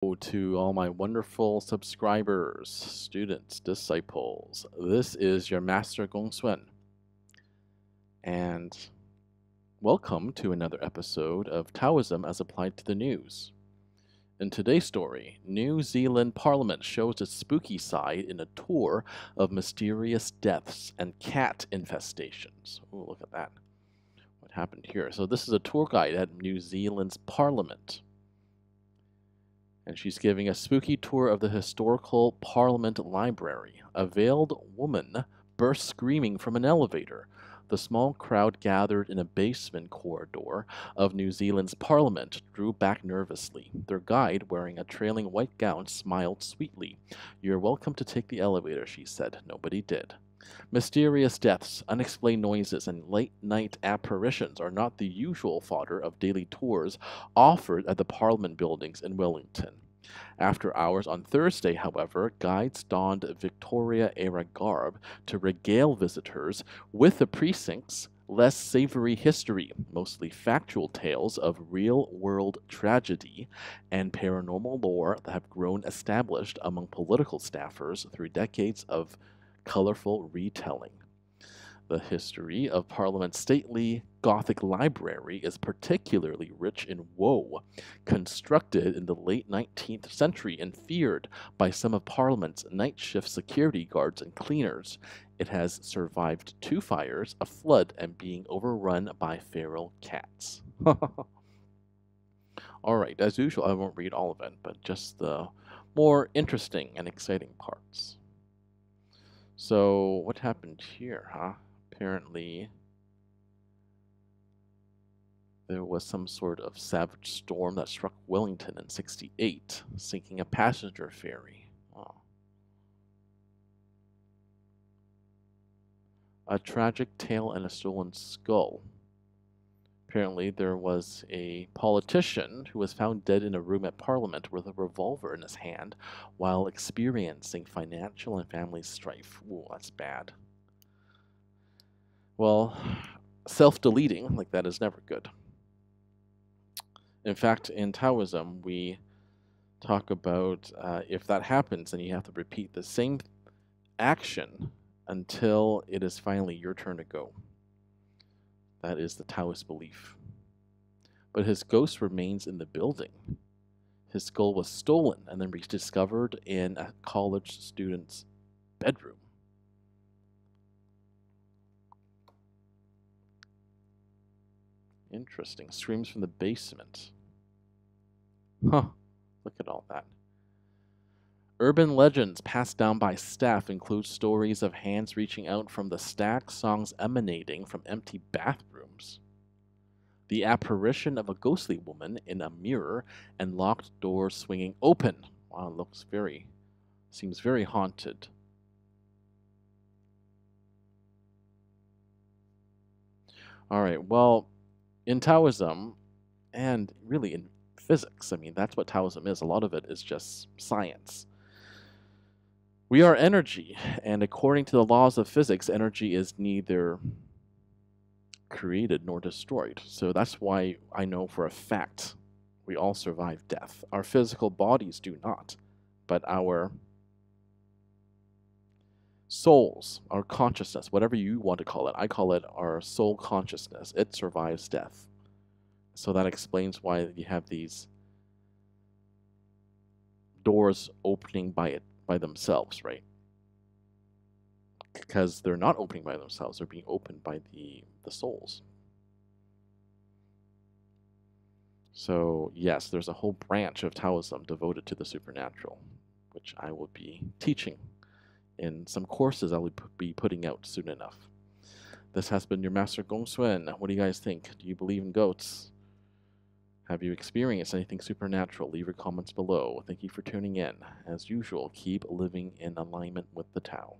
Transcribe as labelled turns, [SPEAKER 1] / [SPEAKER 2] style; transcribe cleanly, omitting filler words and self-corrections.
[SPEAKER 1] To all my wonderful subscribers, students, disciples. This is your Master GongSun, and welcome to another episode of Taoism as Applied to the News. In today's story, New Zealand Parliament shows its spooky side in a tour of mysterious deaths and cat infestations. Ooh, look at that. What happened here? So this is a tour guide at New Zealand's Parliament. And she's giving a spooky tour of the historical Parliament Library. A veiled woman burst screaming from an elevator. The small crowd gathered in a basement corridor of New Zealand's Parliament drew back nervously. Their guide, wearing a trailing white gown, smiled sweetly. "You're welcome to take the elevator," she said. Nobody did. Mysterious deaths, unexplained noises, and late-night apparitions are not the usual fodder of daily tours offered at the Parliament buildings in Wellington. After hours on Thursday, however, guides donned Victoria-era garb to regale visitors with the precinct's less savory history, mostly factual tales of real-world tragedy and paranormal lore that have grown established among political staffers through decades of colorful retelling. The history of Parliament's stately Gothic library is particularly rich in woe. Constructed in the late 19th century and feared by some of Parliament's night shift security guards and cleaners, it has survived 2 fires, a flood, and being overrun by feral cats. Alright, as usual, I won't read all of it, but just the more interesting and exciting parts. So, what happened here, huh? Apparently, there was some sort of savage storm that struck Wellington in '68, sinking a passenger ferry. Oh. A tragic tale and a stolen skull. Apparently, there was a politician who was found dead in a room at Parliament with a revolver in his hand while experiencing financial and family strife. Ooh, that's bad. Well, self-deleting like that is never good. In fact, in Taoism, we talk about if that happens, then you have to repeat the same action until it is finally your turn to go. That is the Taoist belief. But his ghost remains in the building. His skull was stolen and then rediscovered in a college student's bedroom. Interesting. Screams from the basement. Huh. Look at all that. Urban legends passed down by staff include stories of hands reaching out from the stack, songs emanating from empty bathrooms, the apparition of a ghostly woman in a mirror, and locked doors swinging open. Wow, seems very haunted. All right, well, in Taoism, and really in physics, I mean, that's what Taoism is. A lot of it is just science. We are energy, and according to the laws of physics, energy is neither created nor destroyed. So that's why I know for a fact we all survive death. Our physical bodies do not, but our souls, our consciousness, whatever you want to call it, I call it our soul consciousness, it survives death. So that explains why you have these doors opening by themselves, right? Because they're not opening by themselves, they're being opened by the souls. So yes, there's a whole branch of Taoism devoted to the supernatural, which I will be teaching in some courses I will be putting out soon enough. This has been your Master GongSun. What do you guys think? Do you believe in goats? Have you experienced anything supernatural? Leave your comments below. Thank you for tuning in. As usual, keep living in alignment with the Tao.